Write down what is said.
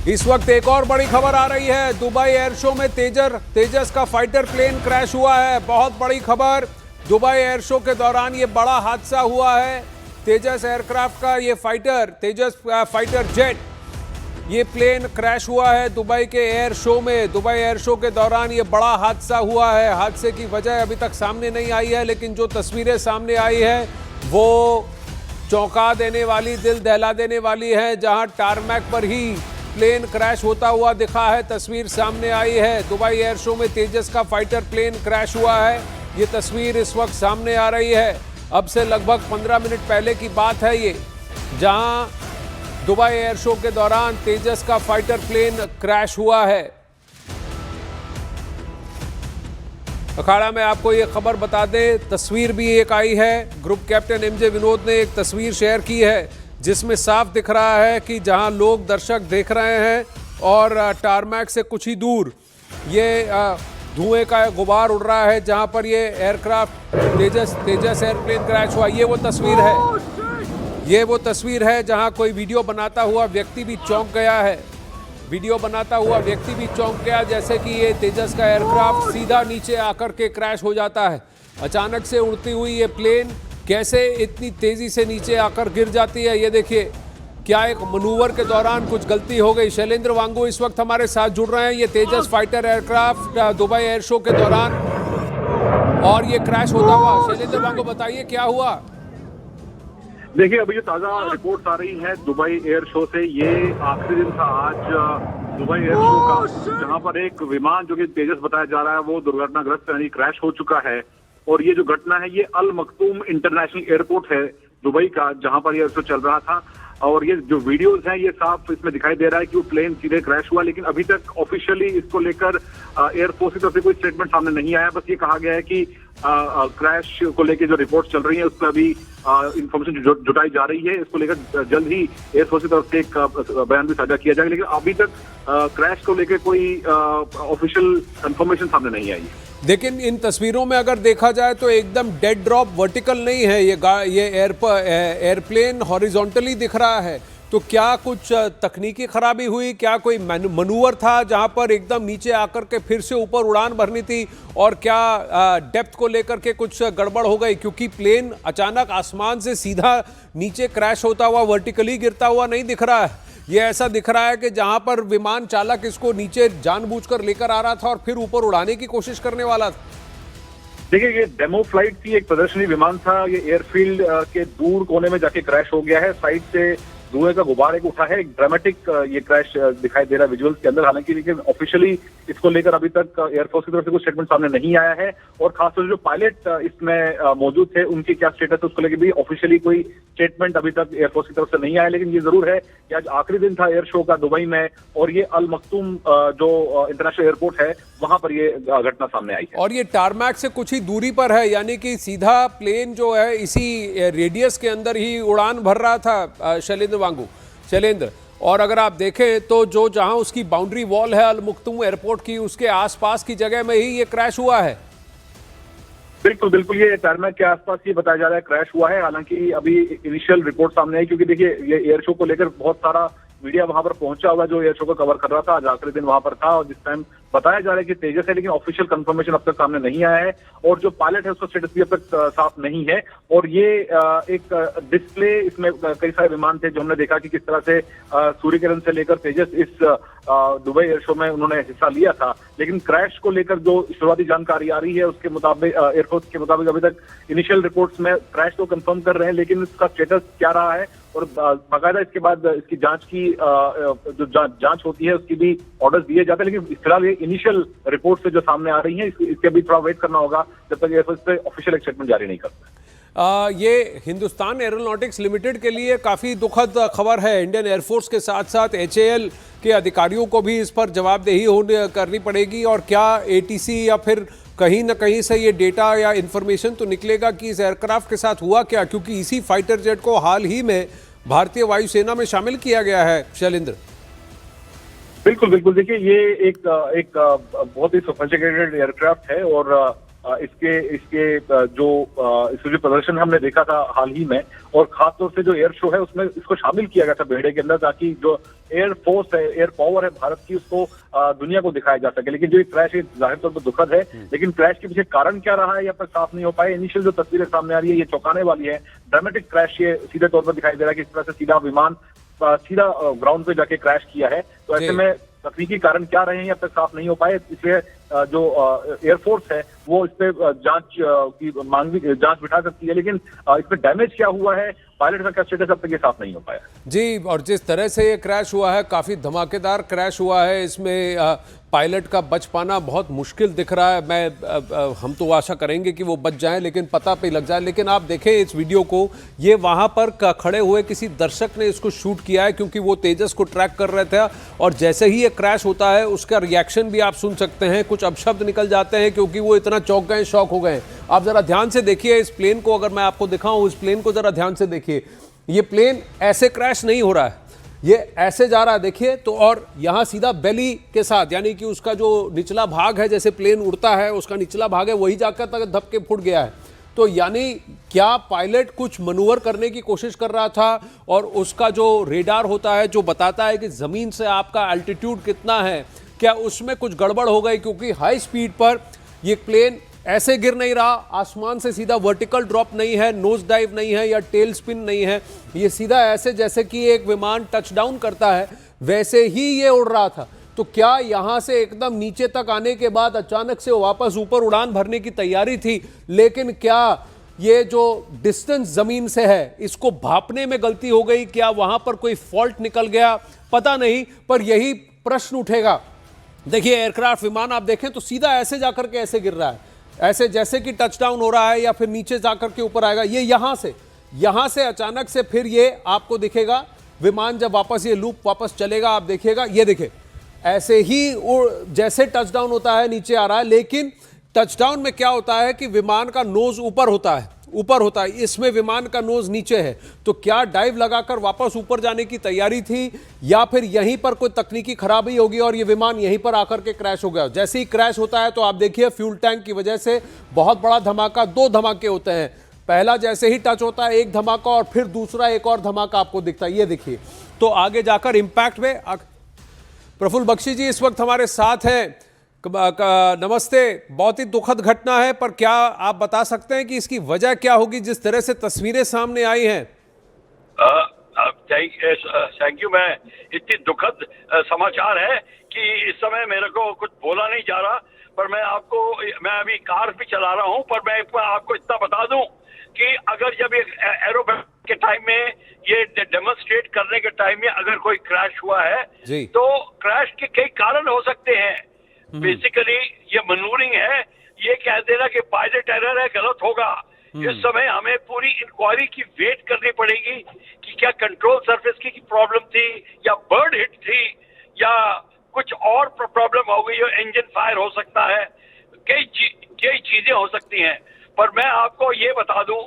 इस वक्त एक और बड़ी खबर आ रही है। दुबई एयर शो में तेजस का फाइटर प्लेन क्रैश हुआ है। बहुत बड़ी खबर। दुबई एयर शो के दौरान ये बड़ा हादसा हुआ है। तेजस एयरक्राफ्ट का ये तेजस फाइटर जेट, ये प्लेन क्रैश हुआ है दुबई के एयर शो में। दुबई एयर शो के दौरान ये बड़ा हादसा हुआ है। हादसे की वजह अभी तक सामने नहीं आई है, लेकिन जो तस्वीरें सामने आई है वो चौंका देने वाली, दिल दहला देने वाली है। जहां टारमैक पर ही प्लेन क्रैश होता हुआ दिखा है, तस्वीर सामने आई है। दुबई एयर शो में तेजस का फाइटर प्लेन क्रैश हुआ है। ये तस्वीर इस वक्त सामने आ रही है। अब से लगभग 15 मिनट पहले की बात है ये, जहां दुबई एयर शो के दौरान तेजस का फाइटर प्लेन क्रैश हुआ है। अखाड़ा में आपको ये खबर बता दें, तस्वीर भी एक आई है। ग्रुप कैप्टन एमजे विनोद ने एक तस्वीर शेयर की है जिसमें साफ दिख रहा है कि जहां लोग दर्शक देख रहे हैं और टारमैक से कुछ ही दूर ये धुएं का गुबार उड़ रहा है, जहां पर ये एयरक्राफ्ट तेजस एयरप्लेन क्रैश हुआ। ये वो तस्वीर है जहां कोई वीडियो बनाता हुआ व्यक्ति भी चौंक गया है। जैसे कि ये तेजस का एयरक्राफ्ट सीधा नीचे आकर के क्रैश हो जाता है। अचानक से उड़ती हुई ये प्लेन कैसे इतनी तेजी से नीचे आकर गिर जाती है, ये देखिए। क्या एक मनूवर के दौरान कुछ गलती हो गई? शैलेंद्र वांगू इस वक्त हमारे साथ जुड़ रहे हैं। ये Tejas fighter aircraft Dubai air show के दौरान और ये क्रैश होता हुआ। शैलेंद्र वांगू बताइए क्या हुआ? देखिए, अभी जो ताजा रिपोर्ट्स आ रही हैं दुबई एयर शो से, ये आखिरी दिन था आज दुबई एयर शो का, जहां पर एक विमान जो कि तेजस बताया जा रहा है वो दुर्घटनाग्रस्त यानी क्रैश हो चुका है। और ये जो घटना है ये अल मखतूम इंटरनेशनल एयरपोर्ट है दुबई का, जहां पर एयर शो चल रहा था। और ये जो वीडियोस हैं ये साफ इसमें दिखाई दे रहा है कि वो प्लेन सीधे क्रैश हुआ, लेकिन अभी तक ऑफिशियली इसको लेकर एयरफोर्स की तरफ से कोई स्टेटमेंट सामने नहीं आया। बस ये कहा गया है कि क्रैश को लेकर जो रिपोर्ट चल रही है उस पर अभी इंफॉर्मेशन जुटाई जा रही है। इसको लेकर जल्द ही एयरफोर्स की तरफ से एक बयान भी साझा किया जाएगा, लेकिन अभी तक क्रैश को लेकर कोई ऑफिशियल इंफॉर्मेशन सामने नहीं आई है। लेकिन इन तस्वीरों में अगर देखा जाए तो एकदम डेड ड्रॉप वर्टिकल नहीं है ये एयरप्लेन हॉरिजॉन्टली दिख रहा है। तो क्या कुछ तकनीकी खराबी हुई? क्या कोई मनूवर था जहां पर एकदम नीचे आकर के फिर से ऊपर उड़ान भरनी थी? और क्या डेप्थ को लेकर के कुछ गड़बड़ हो गई? क्योंकि प्लेन अचानक आसमान से सीधा नीचे क्रैश होता हुआ वर्टिकली गिरता हुआ नहीं दिख रहा है। ये ऐसा दिख रहा है कि जहां पर विमान चालक इसको नीचे जानबूझकर लेकर आ रहा था और फिर ऊपर उड़ाने की कोशिश करने वाला था। देखिए, ये डेमो फ्लाइट थी, एक प्रदर्शनी विमान था। ये एयरफील्ड के दूर कोने में जाके क्रैश हो गया है। साइड से धुएं का गुबार एक उठा है। एक ड्रामेटिक ये क्रैश दिखाई दे रहा है विजुअल्स के अंदर। हालांकि लेकिन ऑफिशियली इसको लेकर अभी तक एयरफोर्स की तरफ से कोई स्टेटमेंट सामने नहीं आया है। और खासतौर से जो पायलट इसमें मौजूद थे उनकी क्या स्टेटस है उसको लेकर भी ऑफिशियली कोई स्टेटमेंट अभी तक एयरफोर्स की तरफ से नहीं आया। लेकिन ये जरूर है कि आज आखिरी दिन था एयर शो का दुबई में, और ये अल मखतूम जो इंटरनेशनल एयरपोर्ट है वहां पर ये घटना सामने आई है। और ये टारमैक से कुछ ही दूरी पर है, यानी कि सीधा प्लेन जो है इसी रेडियस के अंदर ही उड़ान भर रहा था। शैलेंद्र, और अगर आप देखें तो जो जहां उसकी बाउंड्री वॉल है अल मखतूम एयरपोर्ट की, उसके आसपास की जगह में ही ये क्रैश हुआ है। बिल्कुल, ये टारमैक के आसपास ये बताया जा रहा है क्रैश हुआ है। हालांकि अभी इनिशियल रिपोर्ट सामने आई, क्योंकि देखिए ये एयर शो को लेकर बहुत सारा मीडिया वहां पर पहुंचा हुआ जो एयर शो को कवर कर रहा था। आज आखिरी दिन वहां पर था और जिस टाइम बताया जा रहा है कि तेजस है, लेकिन ऑफिशियल कंफर्मेशन अब तक सामने नहीं आया है। और जो पायलट है उसका स्टेटस भी अब तक साफ नहीं है। और ये एक डिस्प्ले, इसमें कई सारे विमान थे जो हमने देखा कि किस तरह से सूर्य किरण से लेकर तेजस इस दुबई एयर शो में उन्होंने हिस्सा लिया था। लेकिन क्रैश को लेकर जो शुरुआती जानकारी आ रही है उसके मुताबिक, एयरफोर्स के मुताबिक अभी तक इनिशियल रिपोर्ट्स में क्रैश को कंफर्म कर रहे हैं, लेकिन इसका स्टेटस क्या रहा है और बाकायदा इसके बाद इसकी जांच की जो जांच होती है उसकी भी ऑर्डर्स दिए जाते हैं। लेकिन फिलहाल ये इनिशियल रिपोर्ट से जो सामने आ रही है इसके भी थोड़ा वेट करना होगा जब तक एयरफोर्स पे ऑफिशियल स्टेटमेंट जारी नहीं करता। ये हिंदुस्तान एरोनॉटिक्स लिमिटेड के लिए काफ़ी दुखद खबर है। इंडियन एयरफोर्स के साथ साथ HAL के अधिकारियों को भी इस पर जवाबदेही करनी पड़ेगी। और क्या ATC या फिर कहीं ना कहीं से ये डेटा या इन्फॉर्मेशन तो निकलेगा कि इस एयरक्राफ्ट के साथ हुआ क्या, क्योंकि इसी फाइटर जेट को हाल ही में भारतीय वायुसेना में शामिल किया गया है। शैलेंद्र, बिल्कुल, देखिए ये एक बहुत ही सोफिस्टिकेटेड एयरक्राफ्ट है और इसके जो प्रदर्शन हमने देखा था हाल ही में, और खासतौर से जो एयर शो है उसमें इसको शामिल किया गया था बेड़े के अंदर, ताकि जो एयर फोर्स है, एयर पावर है भारत की, उसको दुनिया को दिखाया जा सके। लेकिन जो ये क्रैश है जाहिर तौर पर दुखद है, लेकिन क्रैश के पीछे कारण क्या रहा है ये अब तक साफ नहीं हो पाया। इनिशियल जो तस्वीरें सामने आ रही है ये चौंकाने वाली है। ड्रामेटिक क्रैश ये सीधे तौर पर दिखाई दे रहा है कि इस तरह से सीधा विमान सीधा ग्राउंड पे जाके क्रैश किया है। तो ऐसे में तकनीकी कारण क्या रहे हैं अब तक साफ नहीं हो पाए, इसलिए जो एयरफोर्स है वो इस पे जांच की मांग भी, जांच बिठा सकती है। लेकिन इसमें डैमेज क्या हुआ है, पायलट का क्या स्टेटस, अब तक ये साफ नहीं हो पाया जी। और जिस तरह से ये क्रैश हुआ है, काफ़ी धमाकेदार क्रैश हुआ है, इसमें पायलट का बच पाना बहुत मुश्किल दिख रहा है। हम तो आशा करेंगे कि वो बच जाएं, लेकिन पता पे लग जाए। लेकिन आप देखें इस वीडियो को, ये वहाँ पर खड़े हुए किसी दर्शक ने इसको शूट किया है, क्योंकि वो तेजस को ट्रैक कर रहे थे। और जैसे ही ये क्रैश होता है उसका रिएक्शन भी आप सुन सकते हैं, कुछ अपशब्द निकल जाते हैं क्योंकि वो इतना चौंक गए, शॉक हो गए। आप जरा ध्यान से देखिए इस प्लेन को, अगर मैं आपको दिखाऊं इस प्लेन को जरा ध्यान से देखिए। ये प्लेन ऐसे क्रैश नहीं हो रहा है, ये ऐसे जा रहा है देखिए तो। और यहां सीधा बेली के साथ, यानी कि उसका जो निचला भाग है, जैसे प्लेन उड़ता है उसका निचला भाग है, वही जाकर तक धक्के फूट गया है। तो यानी क्या पायलट कुछ मनूवर करने की कोशिश कर रहा था, और उसका जो रेडार होता है जो बताता है कि जमीन से आपका एल्टीट्यूड कितना है, क्या उसमें कुछ गड़बड़ हो गई? क्योंकि हाई स्पीड पर ये प्लेन ऐसे गिर नहीं रहा, आसमान से सीधा वर्टिकल ड्रॉप नहीं है, नोज डाइव नहीं है या टेल स्पिन नहीं है, ये सीधा ऐसे जैसे कि एक विमान टच डाउन करता है वैसे ही ये उड़ रहा था। तो क्या यहां से एकदम नीचे तक आने के बाद अचानक से वापस ऊपर उड़ान भरने की तैयारी थी, लेकिन क्या ये जो डिस्टेंस जमीन से है इसको भापने में गलती हो गई? क्या वहां पर कोई फॉल्ट निकल गया? पता नहीं, पर यही प्रश्न उठेगा। देखिए एयरक्राफ्ट विमान आप देखें तो सीधा ऐसे जाकर के ऐसे गिर रहा है, ऐसे जैसे कि टच डाउन हो रहा है या फिर नीचे जाकर के ऊपर आएगा। ये यहां से अचानक से फिर ये आपको दिखेगा विमान जब वापस ये लूप वापस चलेगा, आप देखिएगा ये देखिए ऐसे ही जैसे टच डाउन होता है नीचे आ रहा है। लेकिन टच डाउन में क्या होता है कि विमान का नोज ऊपर होता है, इसमें विमान का नोज नीचे है। तो क्या डाइव लगाकर वापस ऊपर जाने की तैयारी थी, या फिर यहीं पर कोई तकनीकी खराबी होगी और ये विमान यहीं पर आकर के क्रैश हो गया? जैसे ही क्रैश होता है तो आप देखिए फ्यूल टैंक की वजह से बहुत बड़ा धमाका, 2 धमाके होते हैं। पहला जैसे ही टच होता है एक धमाका, और फिर दूसरा एक और धमाका आपको दिखता है, ये देखिए। तो आगे जाकर इंपैक्ट में प्रफुल्ल बख्शी जी इस वक्त हमारे साथ हैं। नमस्ते। बहुत ही दुखद घटना है, पर क्या आप बता सकते हैं कि इसकी वजह क्या होगी जिस तरह से तस्वीरें सामने आई हैं? Thank you. मैं इतनी दुखद समाचार है कि इस समय मेरे को कुछ बोला नहीं जा रहा, पर मैं अभी कार भी चला रहा हूं, पर मैं आपको इतना बता दूं कि अगर जब एरोबैटिक के टाइम में, ये डेमोन्स्ट्रेट करने के टाइम में अगर कोई क्रैश हुआ है तो क्रैश के कई कारण हो सकते हैं। बेसिकली ये मनूवरिंग है, ये कह देना कि पायलट एरर है गलत होगा। इस समय हमें पूरी इंक्वायरी की वेट करनी पड़ेगी कि क्या कंट्रोल सरफेस की प्रॉब्लम थी, या बर्ड हिट थी, या कुछ और प्रॉब्लम हो गई हो, इंजन फायर हो सकता है, कई चीजें हो सकती हैं। पर मैं आपको ये बता दूं